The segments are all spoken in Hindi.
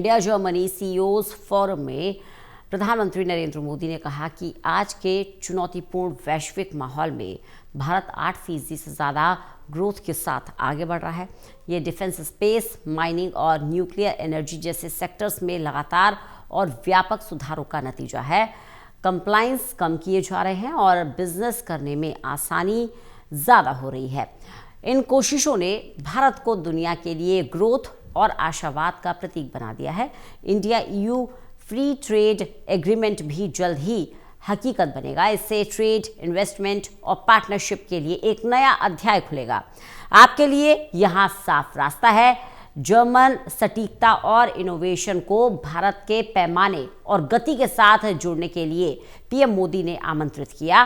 इंडिया जर्मनी सीईओज फोरम में प्रधानमंत्री नरेंद्र मोदी ने कहा कि आज के चुनौतीपूर्ण वैश्विक माहौल में भारत 8% से ज़्यादा ग्रोथ के साथ आगे बढ़ रहा है। ये डिफेंस, स्पेस, माइनिंग और न्यूक्लियर एनर्जी जैसे सेक्टर्स में लगातार और व्यापक सुधारों का नतीजा है। कंप्लायंस कम किए जा रहे हैं और बिजनेस करने में आसानी ज़्यादा हो रही है। इन कोशिशों ने भारत को दुनिया के लिए ग्रोथ और आशावाद का प्रतीक बना दिया है। India EU free trade agreement भी जल्द ही हकीकत बनेगा। इससे ट्रेड, इन्वेस्टमेंट और पार्टनरशिप के लिए एक नया अध्याय खुलेगा। आपके लिए यहाँ साफ रास्ता है। जर्मन सटीकता और इनोवेशन को भारत के पैमाने और गति के साथ जोड़ने के लिए पीएम मोदी ने आमंत्रित किया।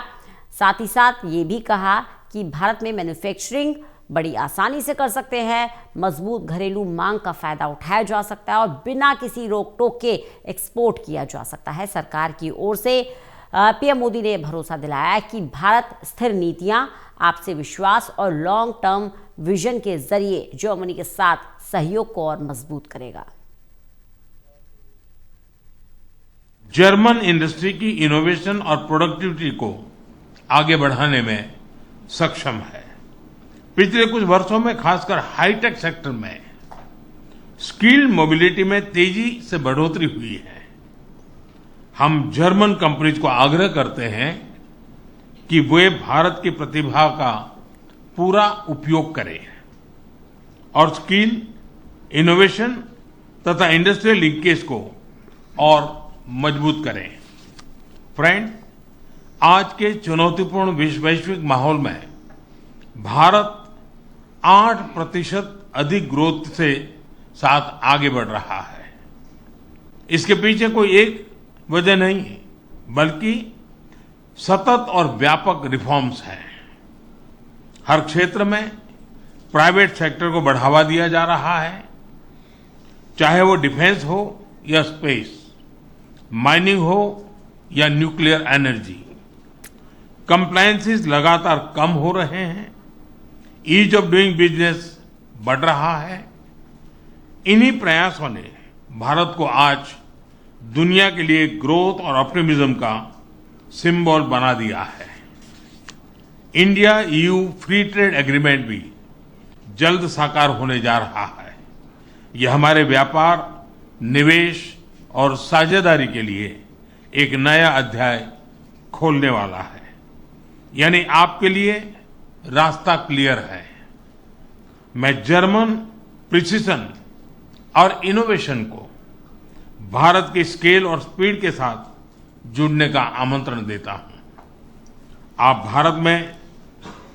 साथ ही साथ ये भी कहा कि भारत में मैन्युफैक्चरिंग बड़ी आसानी से कर सकते हैं, मजबूत घरेलू मांग का फायदा उठाया जा सकता है और बिना किसी रोक टोक के एक्सपोर्ट किया जा सकता है। सरकार की ओर से पीएम मोदी ने भरोसा दिलाया कि भारत स्थिर नीतियां, आपसी विश्वास और लॉन्ग टर्म विजन के जरिए जर्मनी के साथ सहयोग को और मजबूत करेगा। जर्मन इंडस्ट्री की इनोवेशन और प्रोडक्टिविटी को आगे बढ़ाने में सक्षम है। पिछले कुछ वर्षों में खासकर हाईटेक सेक्टर में स्किल मोबिलिटी में तेजी से बढ़ोतरी हुई है। हम जर्मन कंपनीज को आग्रह करते हैं कि वे भारत की प्रतिभा का पूरा उपयोग करें और स्किल, इनोवेशन तथा इंडस्ट्रियल लिंकेज को और मजबूत करें। फ्रेंड, आज के चुनौतीपूर्ण वैश्विक माहौल में भारत 8% अधिक ग्रोथ से साथ आगे बढ़ रहा है। इसके पीछे कोई एक वजह नहीं है, बल्कि सतत और व्यापक रिफॉर्म्स हैं। हर क्षेत्र में प्राइवेट सेक्टर को बढ़ावा दिया जा रहा है, चाहे वो डिफेंस हो या स्पेस, माइनिंग हो या न्यूक्लियर एनर्जी। कंप्लायंसेस लगातार कम हो रहे हैं, ईज ऑफ डूइंग बिजनेस बढ़ रहा है। इन्हीं प्रयासों ने भारत को आज दुनिया के लिए ग्रोथ और ऑप्टिमिज्म का सिंबल बना दिया है। India EU free trade agreement भी जल्द साकार होने जा रहा है। यह हमारे व्यापार, निवेश और साझेदारी के लिए एक नया अध्याय खोलने वाला है। यानी आपके लिए रास्ता क्लियर है। मैं जर्मन प्रिसिशन और इनोवेशन को भारत की स्केल और स्पीड के साथ जुड़ने का आमंत्रण देता हूं। आप भारत में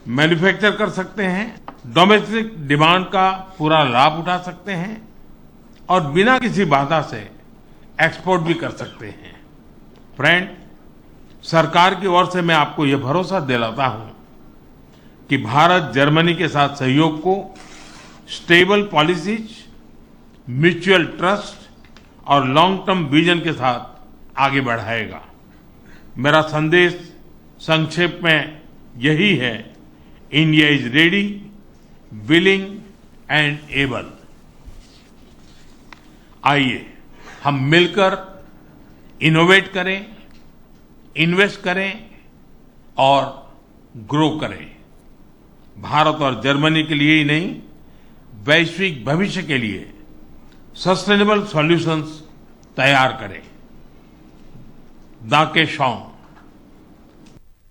मैन्युफैक्चर कर सकते हैं, डोमेस्टिक डिमांड का पूरा लाभ उठा सकते हैं और बिना किसी बाधा से एक्सपोर्ट भी कर सकते हैं। फ्रेंड, सरकार की ओर से मैं आपको यह भरोसा दिलाता हूं कि भारत जर्मनी के साथ सहयोग को स्टेबल पॉलिसीज, म्यूचुअल ट्रस्ट और लॉन्ग टर्म विजन के साथ आगे बढ़ाएगा। मेरा संदेश संक्षेप में यही है: India is ready, willing and able. आइए हम मिलकर इनोवेट करें, इन्वेस्ट करें और ग्रो करें। भारत और जर्मनी के लिए ही नहीं, वैश्विक भविष्य के लिए सस्टेनेबल सॉल्यूशंस तैयार करें। दाके शॉन्ग।